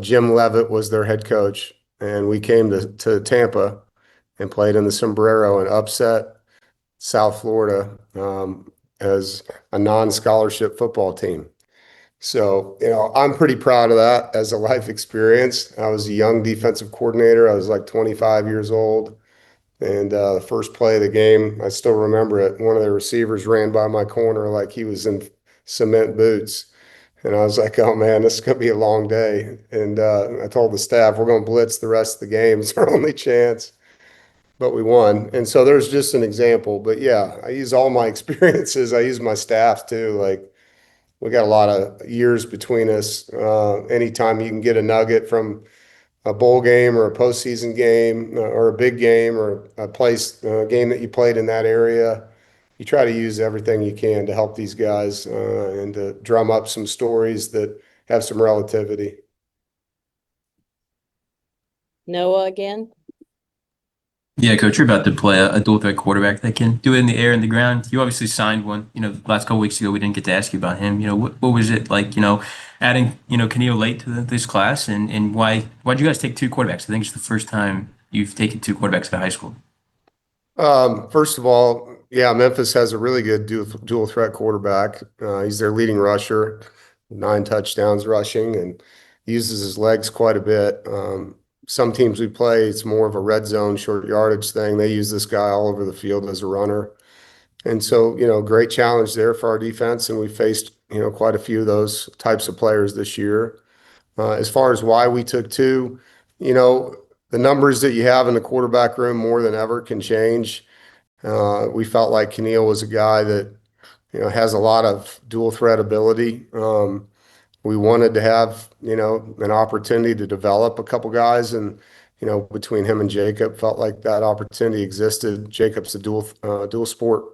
Jim Levitt was their head coach, and we came to Tampa and played in the Sombrero and upset South Florida as a non-scholarship football team. So, I'm pretty proud of that as a life experience. I was a young defensive coordinator. I was like 25 years old. And the first play of the game, I still remember it. One of the receivers ran by my corner like he was in cement boots. And I was like, oh man, this is going to be a long day. And I told the staff, we're going to blitz the rest of the game. It's our only chance. But we won. And so there's just an example. But yeah, I use all my experiences. I use my staff too. Like, we got a lot of years between us. Anytime you can get a nugget from a bowl game or a postseason game or a big game or a place game that you played in that area, you try to use everything you can to help these guys and to drum up some stories that have some relativity. Noah again. Yeah, coach, you're about to play a dual threat quarterback that can do it in the air and the ground. You obviously signed one. Last couple weeks ago, we didn't get to ask you about him. What was it like, adding, Keneal late to this class, and why'd you guys take two quarterbacks? I think it's the first time you've taken two quarterbacks out of high school. First of all, yeah, Memphis has a really good dual threat quarterback. He's their leading rusher, 9 touchdowns rushing, and uses his legs quite a bit. Some teams we play, it's more of a red zone, short yardage thing. They use this guy all over the field as a runner. And so, great challenge there for our defense. And we faced, quite a few of those types of players this year. As far as why we took two, the numbers that you have in the quarterback room more than ever can change. We felt like Keneal was a guy that, has a lot of dual threat ability. We wanted to have, an opportunity to develop a couple guys, and between him and Jacob, felt like that opportunity existed. Jacob's a dual sport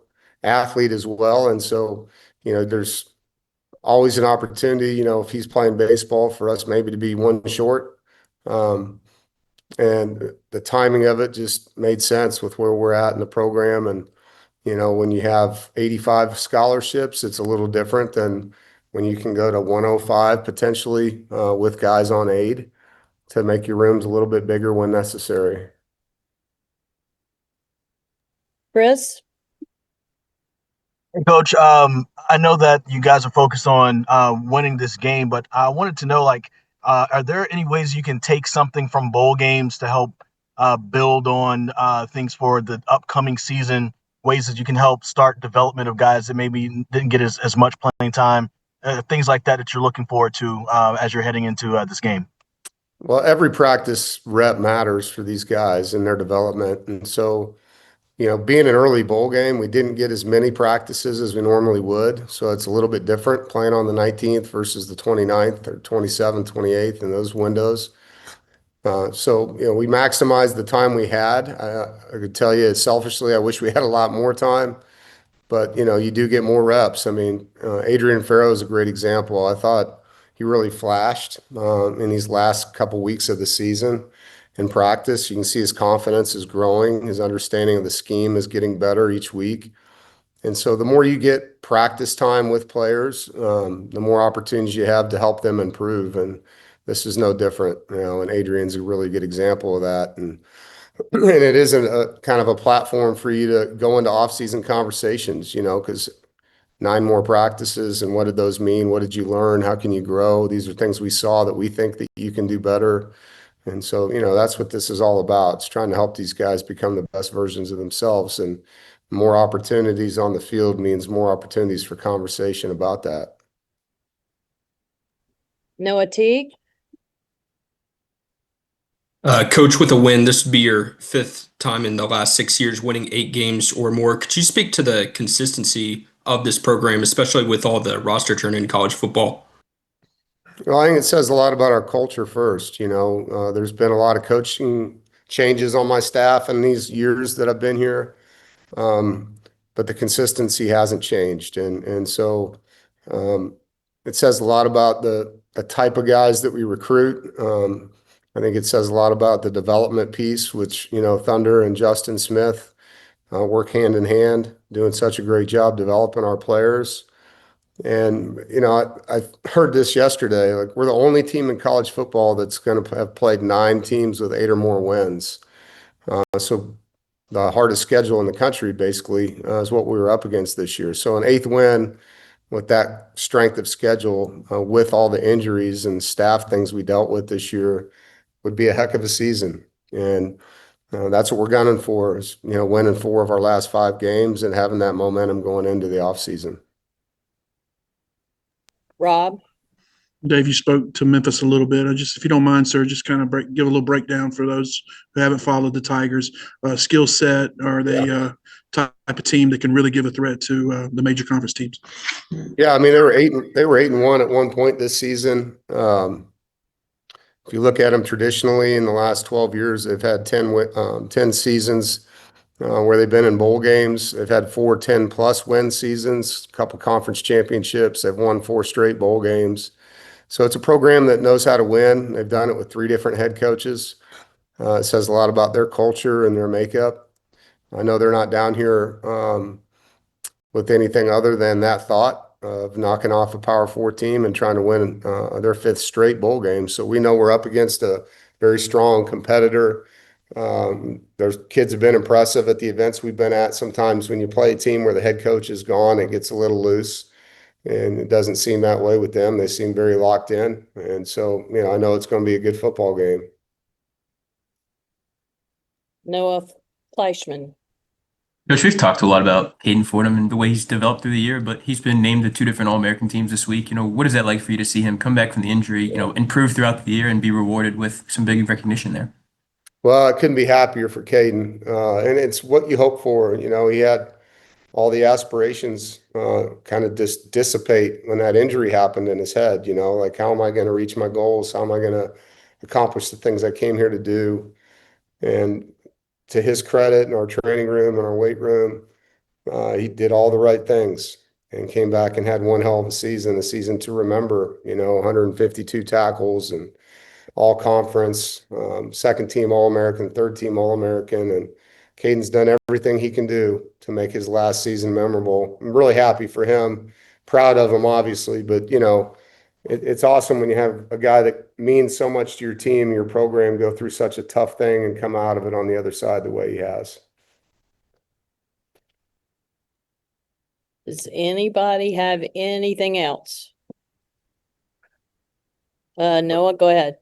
athlete as well, and so there's always an opportunity, if he's playing baseball, for us maybe to be one short. And the timing of it just made sense with where we're at in the program. And when you have 85 scholarships, it's a little different than when you can go to 105 potentially with guys on aid to make your rooms a little bit bigger when necessary. Chris? Hey, Coach, I know that you guys are focused on winning this game, but I wanted to know, are there any ways you can take something from bowl games to help build on things for the upcoming season, ways that you can help start development of guys that maybe didn't get as much playing time, things like that you're looking forward to as you're heading into this game? Well, every practice rep matters for these guys and their development. And so, being an early bowl game, we didn't get as many practices as we normally would. So it's a little bit different playing on the 19th versus the 29th or 27th, 28th in those windows. So, we maximized the time we had. I could tell you selfishly, I wish we had a lot more time, but, you do get more reps. I mean, Adrian Farrow is a great example. I thought he really flashed in these last couple weeks of the season in practice. You can see his confidence is growing. His understanding of the scheme is getting better each week. And so the more you get practice time with players, the more opportunities you have to help them improve. And this is no different, and Adrian's a really good example of that. And it isn't a kind of a platform for you to go into off-season conversations, because 9 more practices, and what did those mean? What did you learn? How can you grow? These are things we saw that we think that you can do better. And so, that's what this is all about. It's trying to help these guys become the best versions of themselves, and more opportunities on the field means more opportunities for conversation about that. Noah Teague? Coach, with a win, this would be your 5th time in the last 6 years winning 8 games or more. Could you speak to the consistency of this program, especially with all the roster turn in college football? Well, I think it says a lot about our culture first. There's been a lot of coaching changes on my staff in these years that I've been here, but the consistency hasn't changed. And so it says a lot about the type of guys that we recruit. I think it says a lot about the development piece, which, Thunder and Justin Smith work hand in hand, doing such a great job developing our players. And, I heard this yesterday, like we're the only team in college football that's going to have played 9 teams with 8 or more wins. So the hardest schedule in the country basically is what we were up against this year. So an 8th win with that strength of schedule, with all the injuries and staff things we dealt with this year, would be a heck of a season. And that's what we're gunning for is, winning 4 of our last 5 games and having that momentum going into the offseason. Rob? Dave, you spoke to Memphis a little bit. If you don't mind, sir, just kind of give a little breakdown for those who haven't followed the Tigers. Skill set, are they type of team that can really give a threat to the major conference teams? Yeah, I mean they were 8-1 at one point this season. If you look at them traditionally in the last 12 years, they've had 10 seasons where they've been in bowl games. They've had 4 10-plus win seasons, a couple conference championships. They've won 4 straight bowl games. So it's a program that knows how to win. They've done it with 3 different head coaches. It says a lot about their culture and their makeup. I know they're not down here with anything other than that thought of knocking off a Power 4 team and trying to win their 5th straight bowl game. So we know we're up against a very strong competitor. Those kids have been impressive at the events we've been at. Sometimes when you play a team where the head coach is gone, it gets a little loose. And it doesn't seem that way with them. They seem very locked in. And so, I know it's going to be a good football game. Noah Fleischman? Coach, we've talked a lot about Caden Fordham and the way he's developed through the year, but he's been named to 2 different All-American teams this week. What is that like for you to see him come back from the injury, improve throughout the year and be rewarded with some big recognition there? Well, I couldn't be happier for Caden. And it's what you hope for. He had all the aspirations kind of just dissipate when that injury happened in his head, like how am I going to reach my goals? How am I going to accomplish the things I came here to do? And to his credit, in our training room and our weight room, he did all the right things and came back and had one hell of a season to remember, 152 tackles and all conference, 2nd team All-American, 3rd team All-American. And Caden's done everything he can do to make his last season memorable. I'm really happy for him, proud of him, obviously, but it's awesome when you have a guy that means so much to your team, your program, go through such a tough thing and come out of it on the other side the way he has. Does anybody have anything else? Noah, go ahead.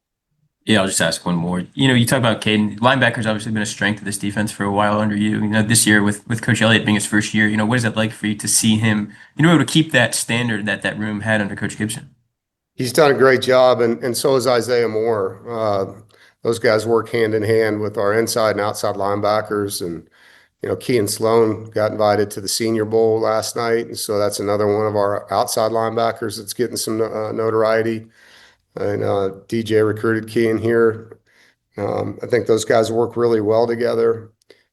Yeah, I'll just ask one more. You talk about Caden. Linebacker's obviously been a strength of this defense for a while under you. This year with Coach Elliott being his first year, what is it like for you to see him, able to keep that standard that room had under Coach Gibson? He's done a great job, and so is Isaiah Moore. Those guys work hand in hand with our inside and outside linebackers. And, Kean Sloan got invited to the Senior Bowl last night. And so that's another one of our outside linebackers that's getting some notoriety. And DJ recruited Kean here. I think those guys work really well together.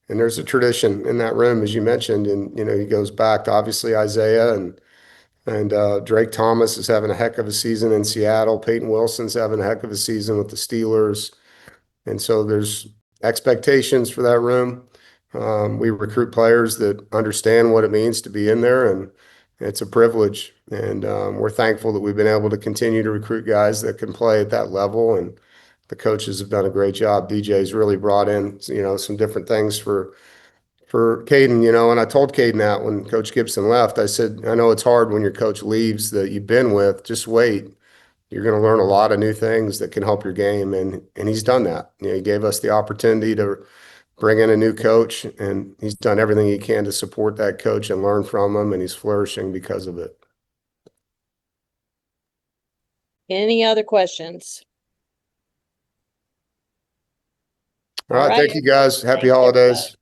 And there's a tradition in that room, as you mentioned. And, he goes back to obviously Isaiah and Drake Thomas is having a heck of a season in Seattle. Peyton Wilson's having a heck of a season with the Steelers. And so there's expectations for that room. We recruit players that understand what it means to be in there, and it's a privilege. And we're thankful that we've been able to continue to recruit guys that can play at that level. And the coaches have done a great job. DJ's really brought in, some different things for Caden, and I told Caden that when Coach Gibson left. I said, I know it's hard when your coach leaves that you've been with. Just wait. You're going to learn a lot of new things that can help your game. And he's done that. He gave us the opportunity to bring in a new coach, and he's done everything he can to support that coach and learn from him, and he's flourishing because of it. Any other questions? All right. right. Thank you, guys. Happy Thank you. holidays.